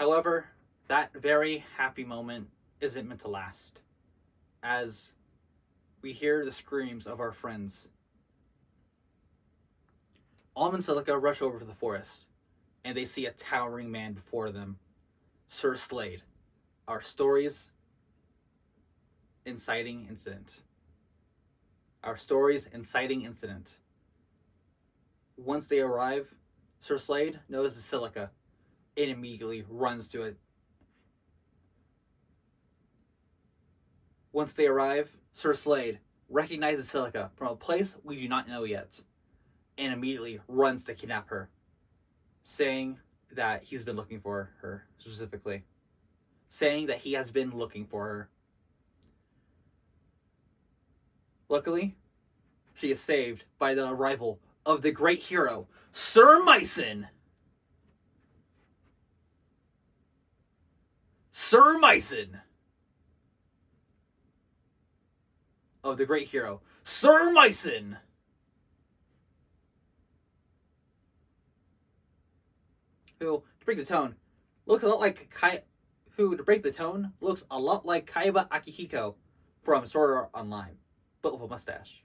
However, that very happy moment isn't meant to last, as we hear the screams of our friends. Alm and Celica rush over to the forest, and they see a towering man before them, Sir Slayde, our story's inciting incident. Once they arrive, Sir Slayde notices Celica and immediately runs to it. Once they arrive, Sir Slayde recognizes Celica from a place we do not know yet, and immediately runs to kidnap her, saying that he's been looking for her, specifically. Saying that he has been looking for her. Luckily, she is saved by the arrival of the great hero, Sir Myson! Sir Myson! Of the great hero, Sir Myson! Who, to break the tone, looks a lot like Kaiba Akihiko from Sword Art Online, but with a mustache.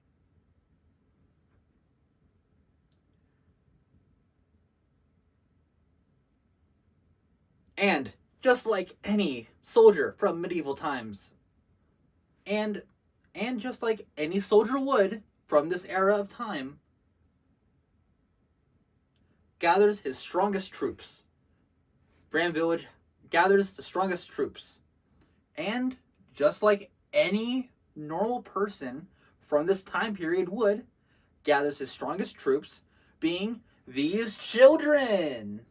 And just like any soldier from medieval times, and just like any soldier would from this era of time, gathers his strongest troops. Bram Village gathers the strongest troops. And just like any normal person from this time period would, gathers his strongest troops, being these children.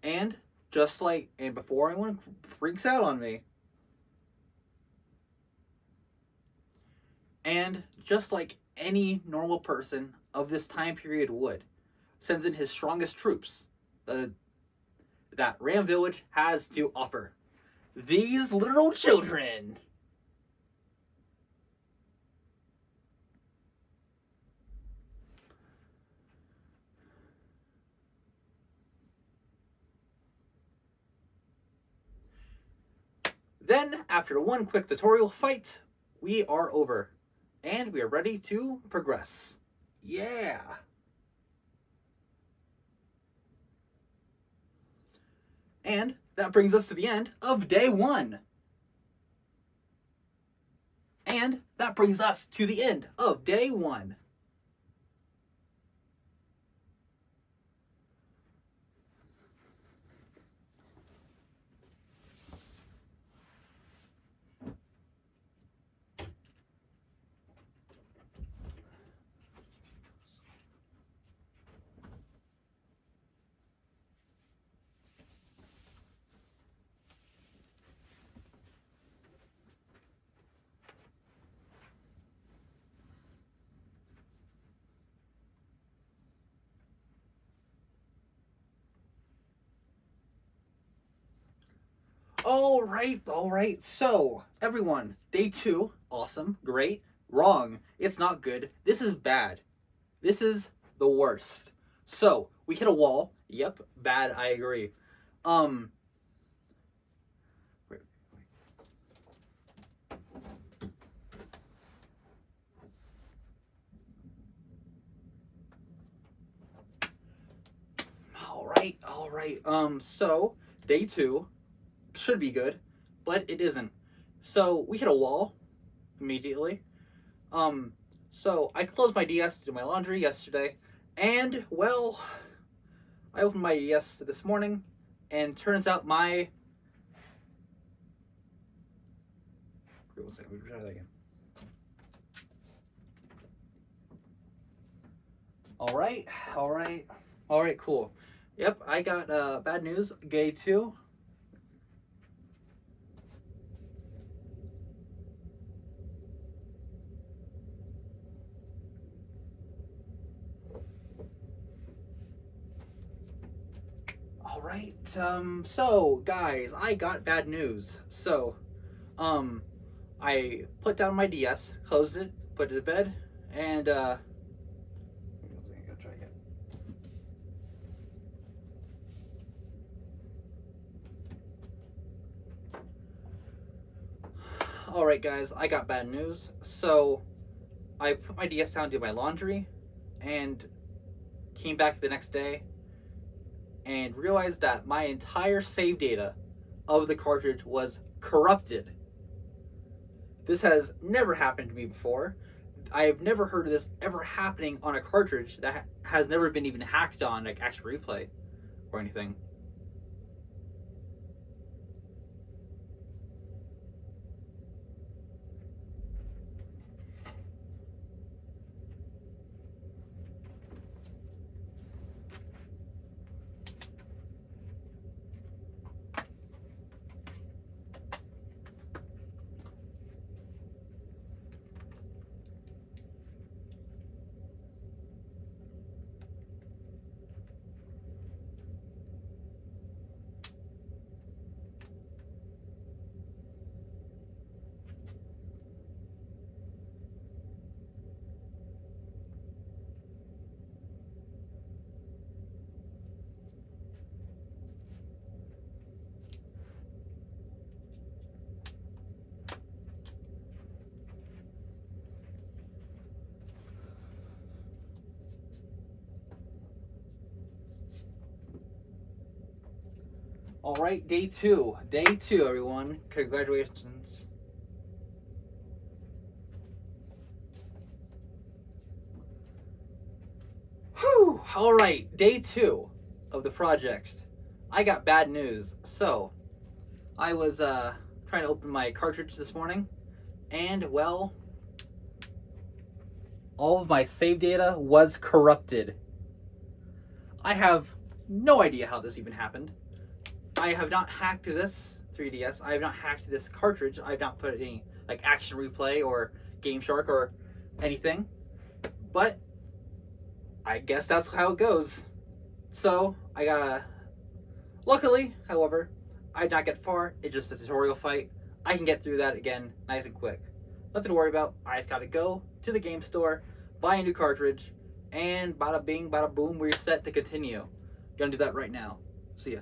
And before anyone freaks out on me, and just like any normal person of this time period would, sends in his strongest troops that Ram Village has to offer. These literal children. Then, after one quick tutorial fight, we are over. And we are ready to progress. Yeah! And that brings us to the end of day 1. And that brings us to the end of day 1. All right. So, everyone, day 2, awesome, great, wrong. It's not good. This is bad. This is the worst. So, we hit a wall. Yep, bad, I agree. All right. So, day 2 should be good, but it isn't. So we hit a wall immediately. So I closed my DS to do my laundry yesterday, and well, I opened my DS this morning, and turns out my. Wait 1 second. Let me try that again. All right. Cool. Yep, I got bad news. Day 2. Alright, so, guys, I got bad news. So, I put down my DS, closed it, put it to bed, and, alright guys, I got bad news. So, I put my DS down to do my laundry, and came back the next day, and realized that my entire save data of the cartridge was corrupted. This has never happened to me before. I have never heard of this ever happening on a cartridge that has never been even hacked on, like Action Replay or anything. All right, day two, everyone. Congratulations. Whew. All right, day two of the project. I got bad news. So, I was trying to open my cartridge this morning, and well, all of my save data was corrupted. I have no idea how this even happened. I have not hacked this 3DS. I have not hacked this cartridge. I have not put any like Action Replay or Game Shark or anything. But I guess that's how it goes. So I gotta. Luckily, however, I did not get far. It's just a tutorial fight. I can get through that again nice and quick. Nothing to worry about. I just gotta go to the game store, buy a new cartridge, and bada bing, bada boom, we're set to continue. Gonna do that right now. See ya.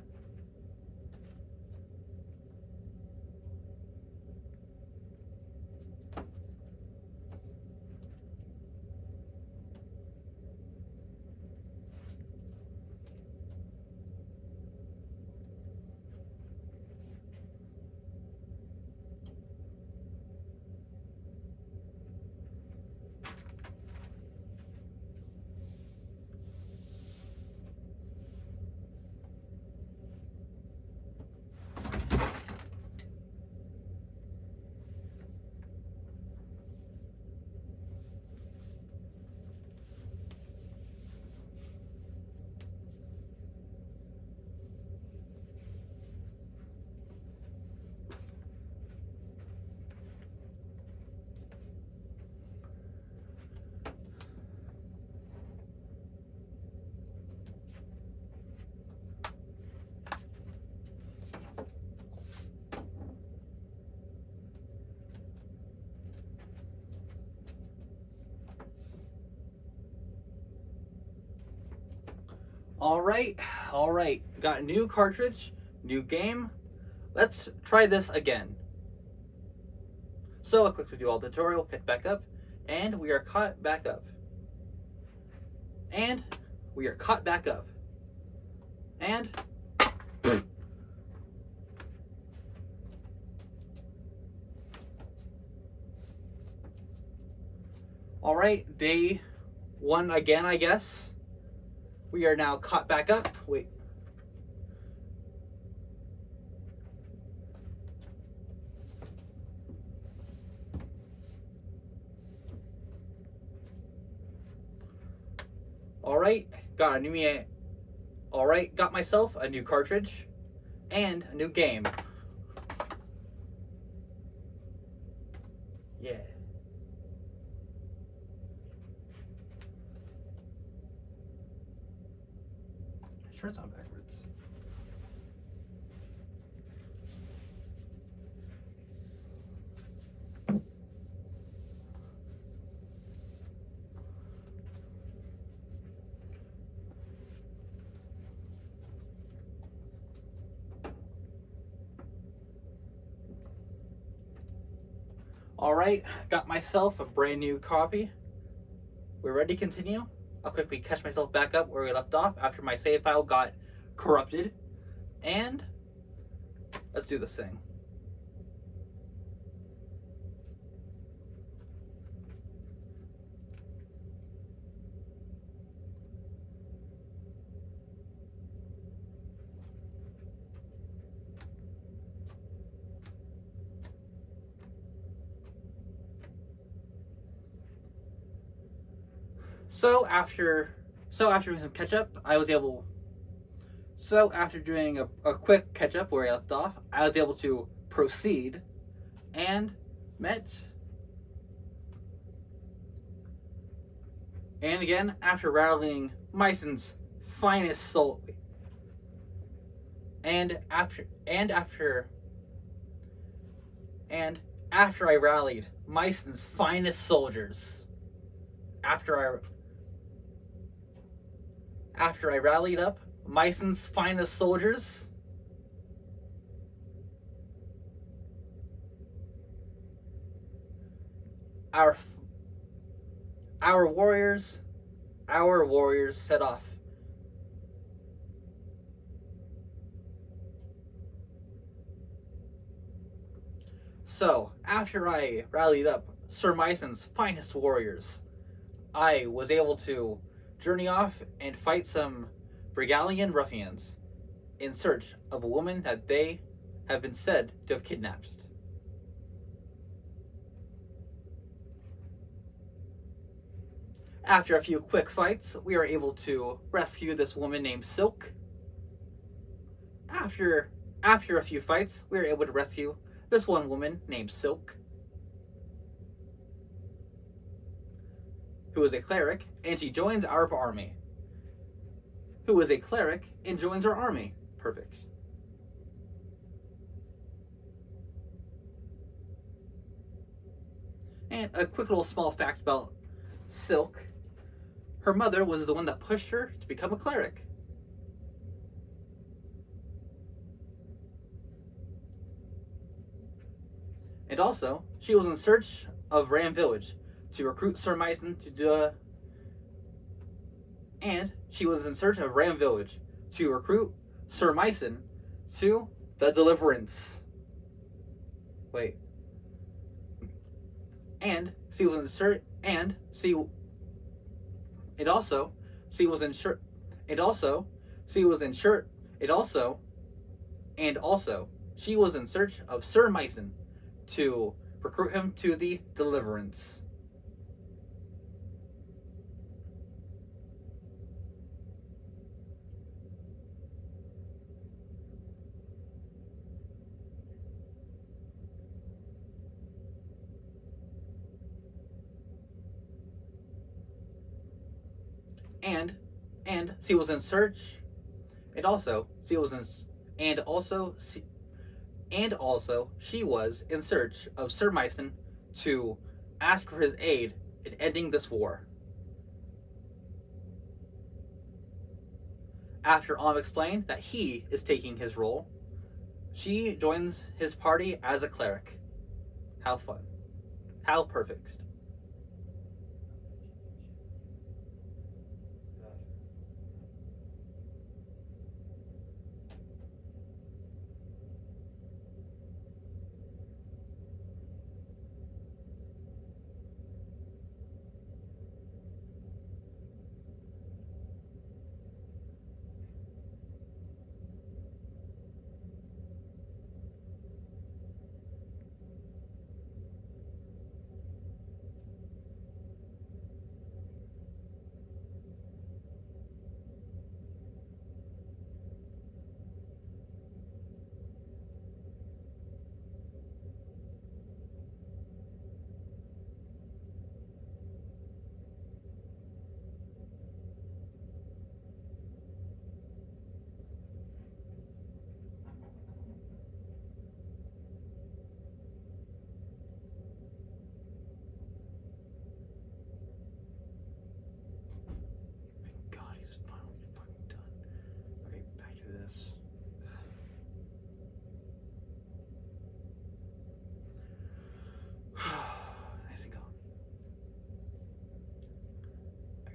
All right. Got a new cartridge, new game. Let's try this again. So I quickly do all the tutorial, cut back up, and we are caught back up. And we are caught back up. And all right, day one again, I guess. We are now caught back up. Wait. All right, got myself a new cartridge and a new game. Yeah. Sure, it's on backwards. Alright, got myself a brand new copy. We're ready to continue. I'll quickly catch myself back up where we left off after my save file got corrupted. And let's do this thing. So after doing some catch up, after doing a quick catch up where I left off, I was able to proceed and met. And again, after rattling Myson's finest soul, and after I rallied Myson's finest soldiers, after I rallied up Myson's finest soldiers, our warriors set off. So, after I rallied up Sir Myson's finest warriors, I was able to journey off and fight some Brigalian ruffians in search of a woman that they have been said to have kidnapped. After a few quick fights, we were able to rescue this woman named Silk. After a few fights, we were able to rescue this one woman named Silk, who is a cleric, and she joins our army. Who is a cleric and joins our army. Perfect. And a quick little small fact about Silk. Her mother was the one that pushed her to become a cleric. And also, she was in search of Ram Village to recruit Sir Myson and she was in search of Ram Village to recruit Sir Myson to the Deliverance. Wait. And she was in search, and she was in search of Sir Myson to recruit him to the Deliverance. And she was in search. She was in search of Sir Myson to ask for his aid in ending this war. After explained that he is taking his role, she joins his party as a cleric. How fun. How perfect.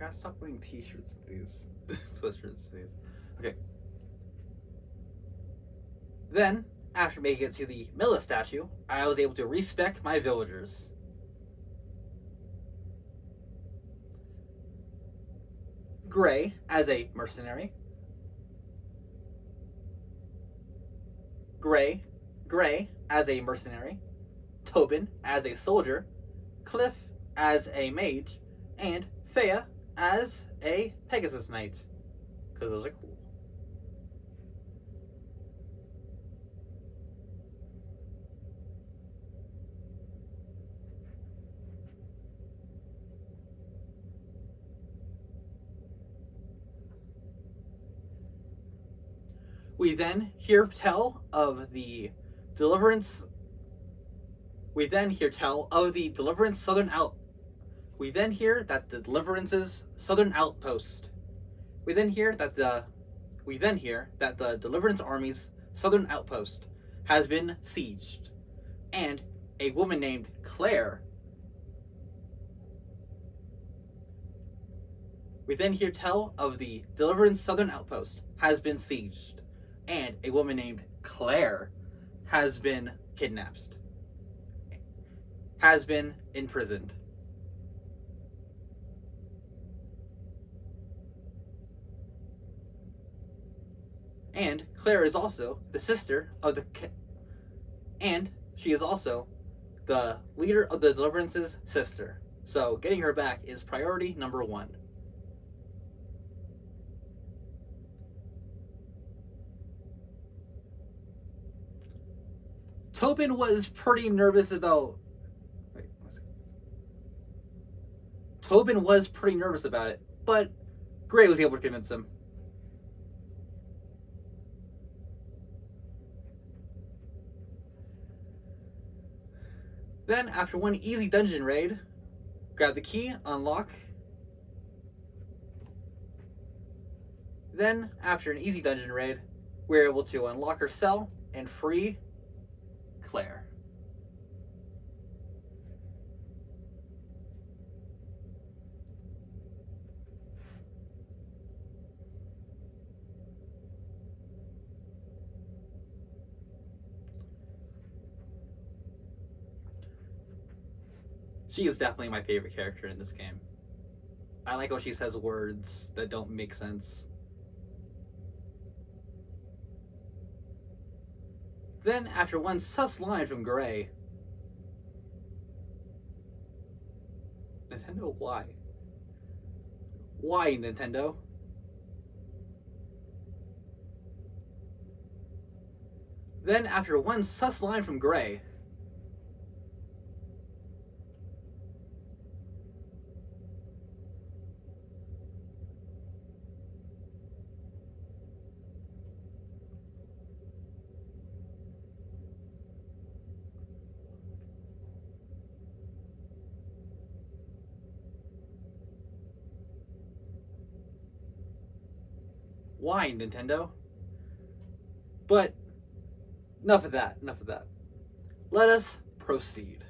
gotta stop wearing t-shirts with these. Sweatshirts with these. Okay. Then, after making it to the Milla statue, I was able to respec my villagers. Gray as a mercenary. Gray as a mercenary. Tobin as a soldier. Cliff as a mage. And Fea as a Pegasus Knight. Because those are cool. We then hear tell of the deliverance. We then hear tell of the deliverance southern out. We then hear that the deliverance's southern outpost. We then hear that the deliverance army's southern outpost has been sieged, and a woman named Claire. We then hear tell of the deliverance southern outpost has been sieged, and a woman named Claire has been kidnapped, has been imprisoned. And Claire is also the sister of the... And she is also the leader of the Deliverance's sister. So getting her back is priority number 1. Tobin was pretty nervous about... Tobin was pretty nervous about it, but Gray was able to convince him. Then, after one easy dungeon raid, grab the key, unlock. Then, after an easy dungeon raid, we're able to unlock her cell and free Claire. She is definitely my favorite character in this game. I like how she says words that don't make sense. Then, after one sus line from Gray... Nintendo, why? Why, Nintendo? Then, after one sus line from Gray... Why, Nintendo? But, enough of that, Let us proceed.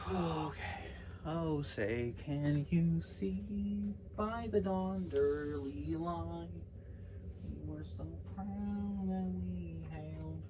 Okay. Oh, say, can you see by the dawn's early light, we were so proud that we hailed.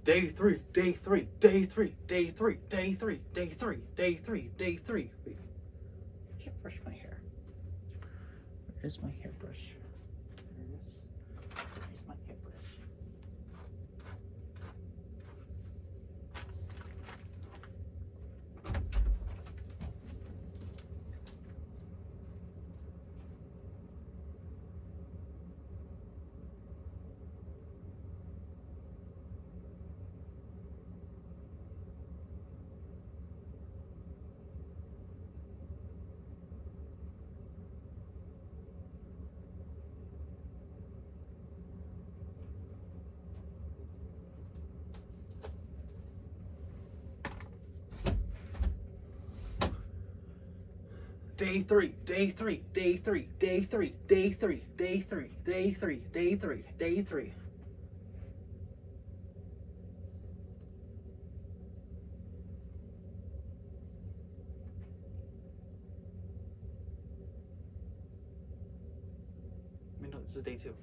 Day three. Day three. Wait, I should brush my hair. Where's my hairbrush? Where's my hairbrush? Day three, day three, day three, day three, day three, day three, day three, day three, day three. No, this is day two.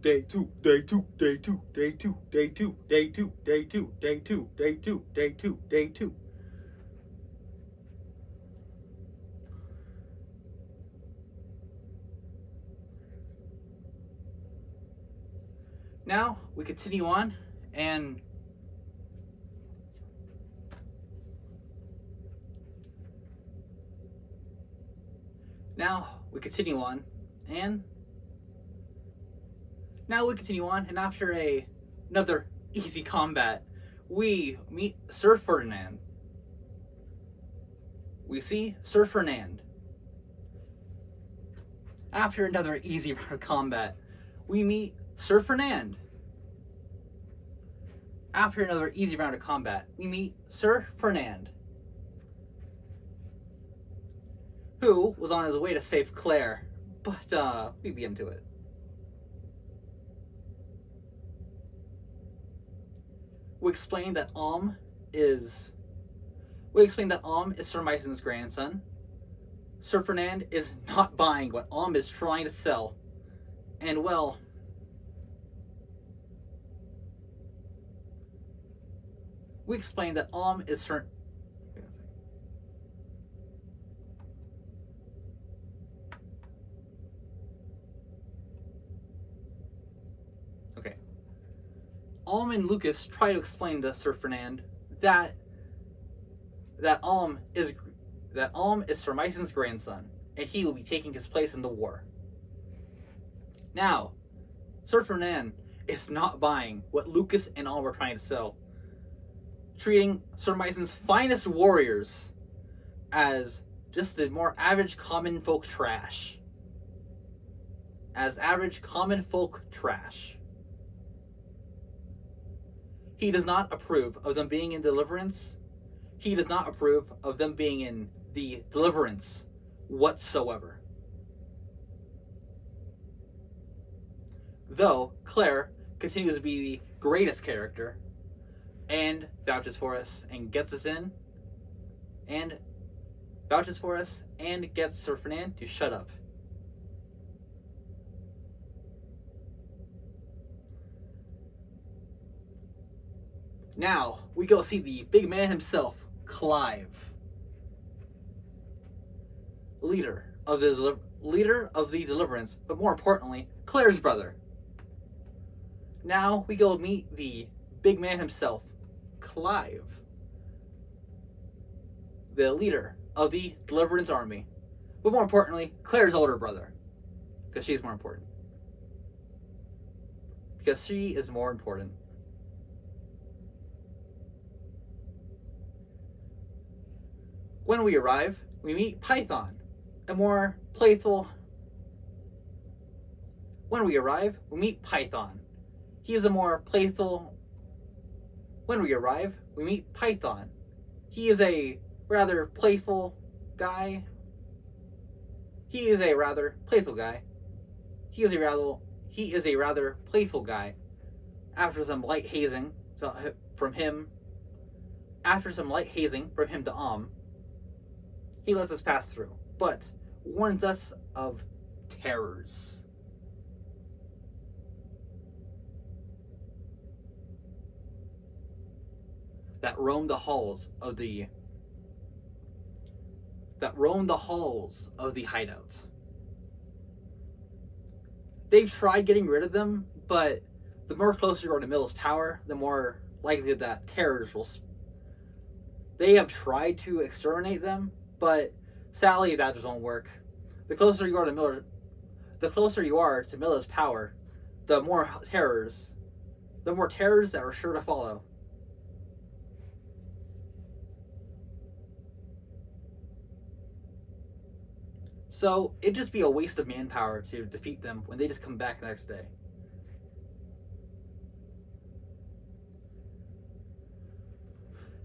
Day two, day two, day two, day two, day two, day two, day two, day two, day two, day two, day two. Now we continue on, and after another easy combat, we meet Sir Ferdinand. We see Sir Ferdinand. After another easy round of combat, we meet Sir Ferdinand. After another easy round of combat, we meet Sir Ferdinand, who was on his way to save Claire, but we beat him to it. We explain that Alm is Sir Myson's grandson. Sir Ferdinand is not buying what Alm is trying to sell. And well, we explain that Alm is Sir... Okay. Alm and Lucas try to explain to Sir Ferdinand that Alm is Sir Myson's grandson, and he will be taking his place in the war. Now, Sir Ferdinand is not buying what Lucas and Alm are trying to sell, treating Sir Myson's finest warriors as just the more average common folk trash. He does not approve of them being in Deliverance. He does not approve of them being in the Deliverance whatsoever. Though Claire continues to be the greatest character and vouches for us and gets us in, and vouches for us and gets Sir Ferdinand to shut up. Now we go see the big man himself, Clive, leader of the Deliverance, but more importantly, Claire's brother. Now we go meet the big man himself, Clive, the leader of the Deliverance army, but more importantly, Claire's older brother, because she's more important. Because she is more important. When we arrive, we meet Python, a more playful... When we arrive, we meet Python. He is a more playful... When we arrive, we meet Python. He is a rather playful guy. He is a rather playful guy. After some light hazing from him to he lets us pass through, but warns us of terrors. That roam the halls of the hideout. They've tried getting rid of them, but the more closer you are to Miller's power, the more likely that terrors will... They have tried to exterminate them, but sadly that just won't work. The closer you are to Miller's power, the more terrors that are sure to follow. So it'd just be a waste of manpower to defeat them when they just come back the next day.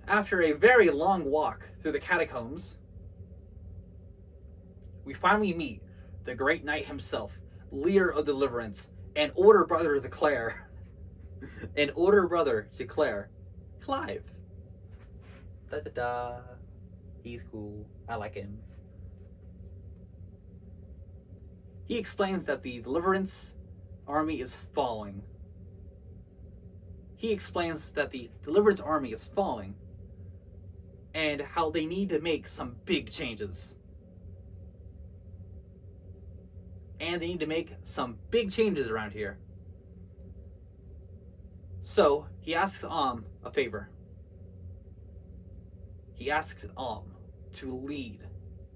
After a very long walk through the catacombs, we finally meet the great knight himself, leader of deliverance, and older brother to Claire. An older brother to Claire, Clive. Da da da. He's cool. I like him. He explains that the Deliverance army is falling. He explains that the Deliverance army is falling and how they need to make some big changes. And they need to make some big changes around here. So he asks a favor. He asks to lead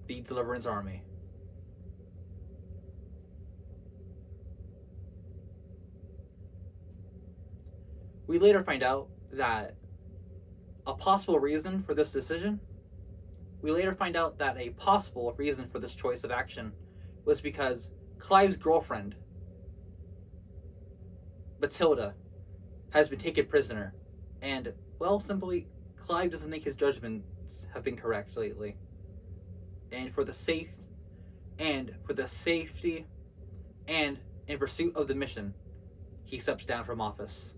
the Deliverance army. We later find out that a possible reason for this decision, we later find out that a possible reason for this choice of action was because Clive's girlfriend, Matilda, has been taken prisoner, and, well, simply, Clive doesn't think his judgments have been correct lately. And for the safety, and in pursuit of the mission, he steps down from office.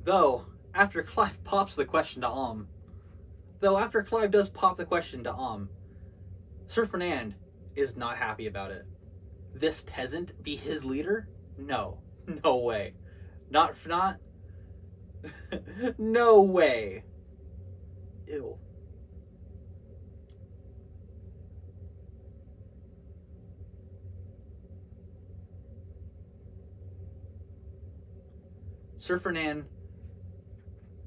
Though, after Clive pops the question to after Clive does pop the question to Sir Ferdinand is not happy about it. This peasant be his leader? No. No way. Not no way. Ew. Sir Ferdinand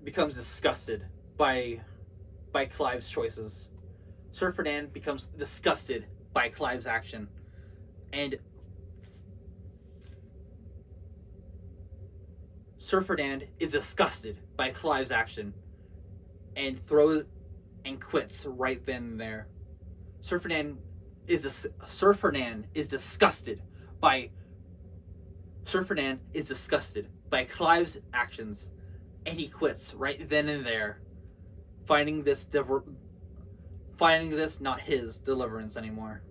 becomes disgusted by Clive's choices. Sir Ferdinand becomes disgusted by Clive's action, and Sir Ferdinand is disgusted by Clive's action and quits right then and there. Sir Ferdinand is disgusted by Clive's actions, and he quits right then and there, finding this not his deliverance anymore.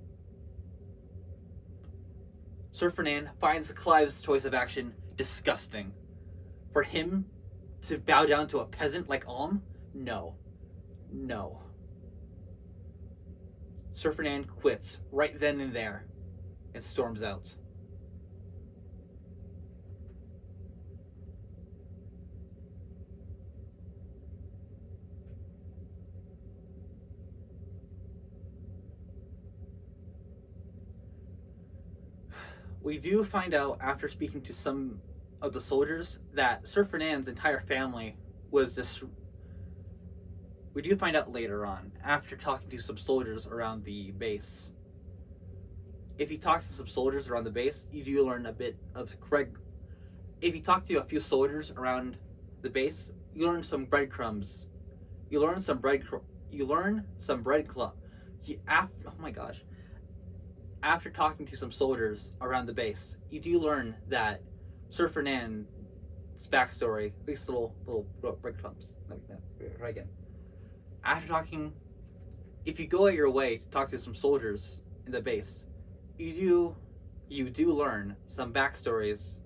Sir Ferdinand finds Clive's choice of action disgusting. For him to bow down to a peasant like Alm? No. No. Sir Ferdinand quits right then and there and storms out. We do find out after speaking to some of the soldiers that Sir Ferdinand's entire family was this. We do find out later on after talking to some soldiers around the base. If you talk to some soldiers around the base, you do learn a bit of If you talk to a few soldiers around the base, you learn some breadcrumbs. Oh my gosh. After talking to some soldiers around the base, you do learn that Sir Ferdinand's backstory, these little breadcrumbs, like that, right again. If you go out your way to talk to some soldiers in the base, you do learn some backstories.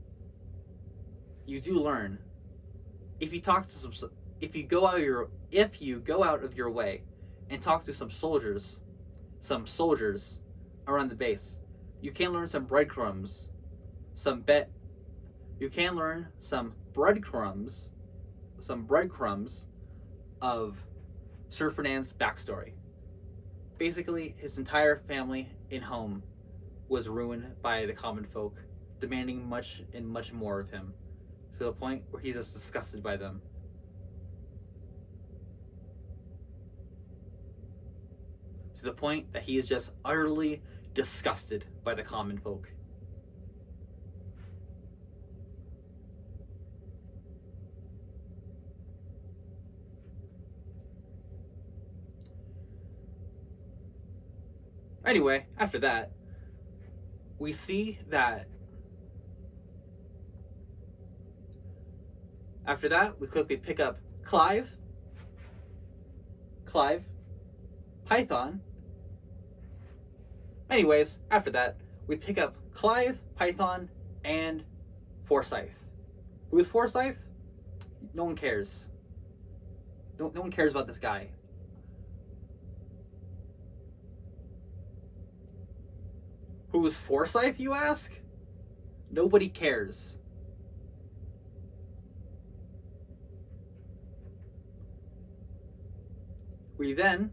You do learn if you go out of your way and talk to some soldiers around the base, you can learn some breadcrumbs. You can learn some breadcrumbs of Sir Ferdinand's backstory. Basically, his entire family and home was ruined by the common folk, demanding much and much more of him, to the point where he's just disgusted by them. To the point that he is just utterly disgusted by the common folk. Anyway, after that, we see that. After that, we quickly pick up Clive, Python. Anyways, after that, we pick up Clive, Python, and Forsyth. Who is Forsyth? No one cares. No one cares about this guy. Who is Forsyth, you ask? Nobody cares. We then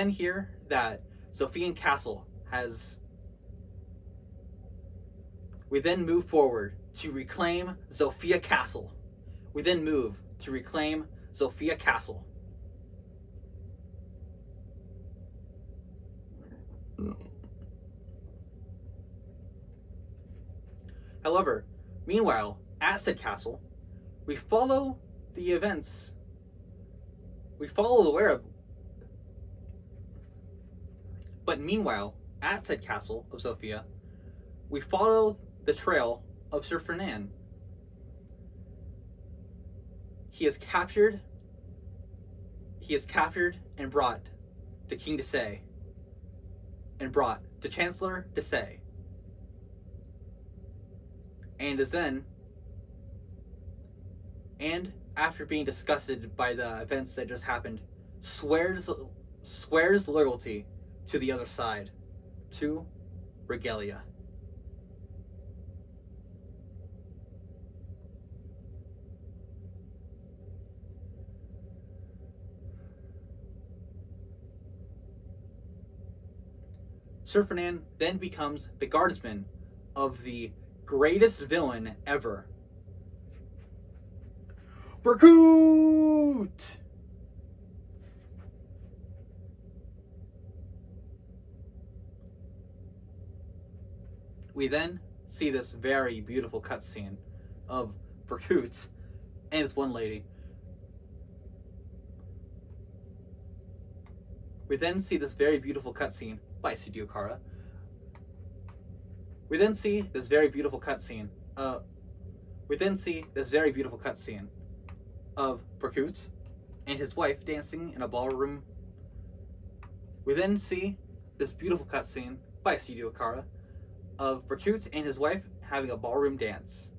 hear that Sophian Castle has... We then move forward to reclaim Sophia Castle. We then move to reclaim Sophia Castle. However, meanwhile, at said castle, we follow the events. We follow the where. But meanwhile, at said castle of Sophia, we follow the trail of Sir Fernand. He is captured and brought to King Desay, and brought to Chancellor Desay, and after being disgusted by the events that just happened, swears loyalty to the other side, to Regalia. Sir Fernand then becomes the guardsman of the greatest villain ever, Berkut! We then see this very beautiful cutscene of Berkut and this one lady. We then see this very beautiful cutscene by Studio Kara. We then see this very beautiful cutscene. Of Berkut and his wife dancing in a ballroom. We then see this beautiful cutscene by Studio Kara of Berkut and his wife having a ballroom dance.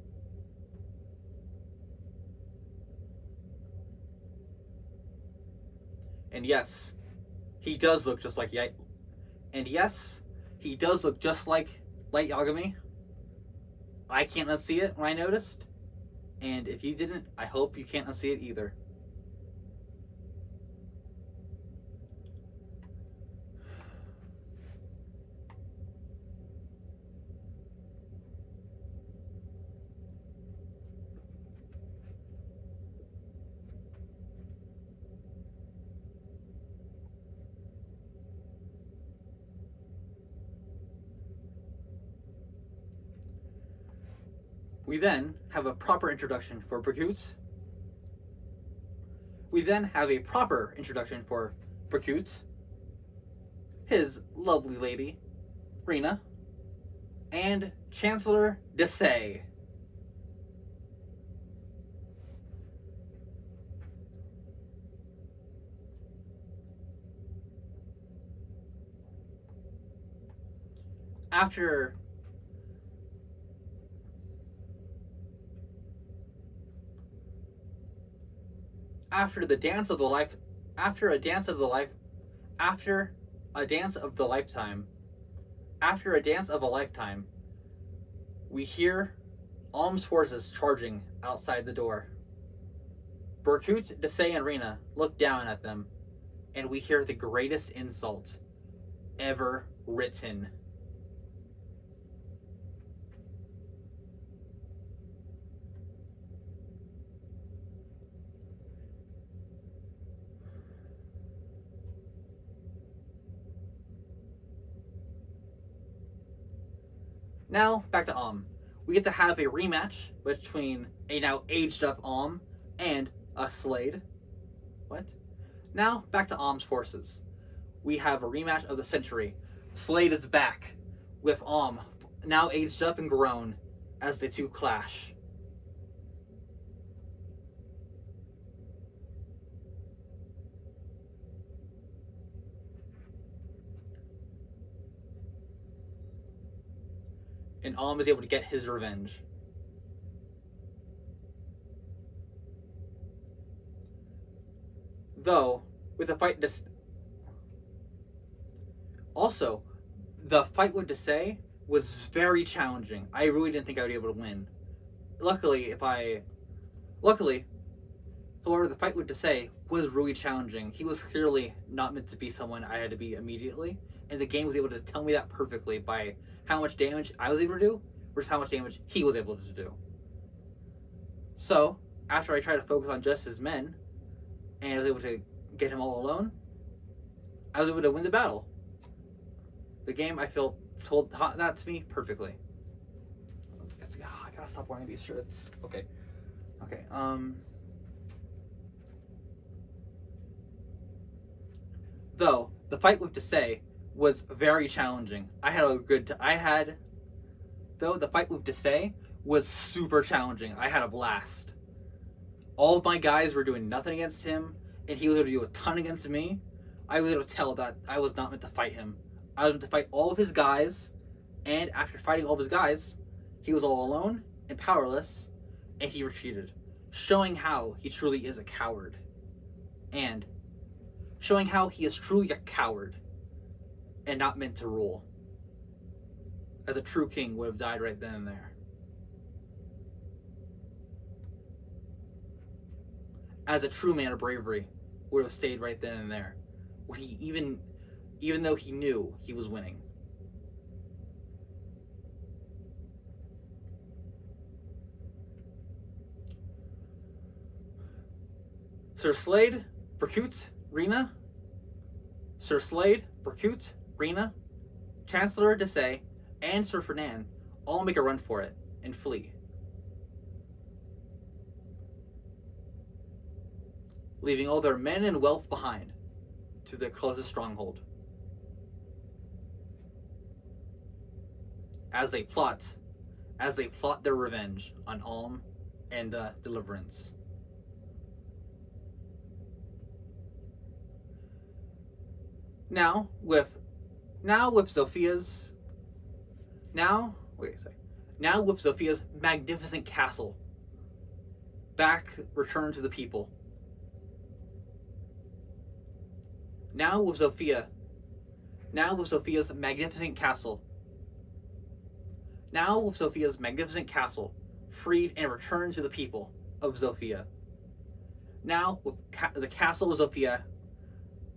And yes, he does look just like Light Yagami. I can't unsee it when I noticed. And if you didn't, I hope you can't unsee it either. We then have a proper introduction for Berkut. His lovely lady, Rena, and Chancellor Desay. After a dance of a lifetime, we hear Alm's forces charging outside the door. Berkut, Desay, and Rena look down at them, and we hear the greatest insult ever written. Now, back to Alm. We get to have a rematch between a now aged up Alm and a Slayde. What? Now, back to Alm's forces. We have a rematch of the century. Slayde is back with Alm, now aged up and grown, as the two clash. and Alm is able to get his revenge. Though, with the fight also, the fight with Desai was very challenging. I really didn't think I would be able to win. Luckily, however, the fight with Desai was really challenging. He was clearly not meant to be someone I had to beat immediately, and the game was able to tell me that perfectly by how much damage I was able to do versus how much damage he was able to do. So, after I tried to focus on just his men, and I was able to get him all alone, I was able to win the battle. The game, I felt, told that to me perfectly. I gotta stop wearing these shirts. Okay. Though the fight with Desai was very challenging. Though the fight with Desai was super challenging. I had a blast. All of my guys were doing nothing against him, and he was able to do a ton against me. I was able to tell that I was not meant to fight him. I was meant to fight all of his guys, and after fighting all of his guys, he was all alone and powerless, and he retreated, showing how he truly is a coward. And showing how he is truly a coward and not meant to rule. As a true king would have died right then and there. As a true man of bravery would have stayed right then and there. When he even though he knew he was winning. Sir Slayde, Berkut, Rena, Chancellor Desai, and Sir Ferdinand all make a run for it and flee, leaving all their men and wealth behind to their closest stronghold. As they plot their revenge on Alm and the Deliverance. Now with Zophia's magnificent castle returned to the people. Now with Sophia's magnificent castle freed and returned to the people of Zofia. Now with the castle of Zofia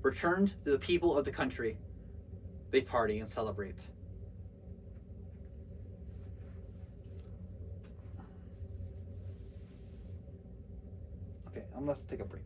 returned to the people of the country, they party and celebrate. Okay, I'm gonna take a break.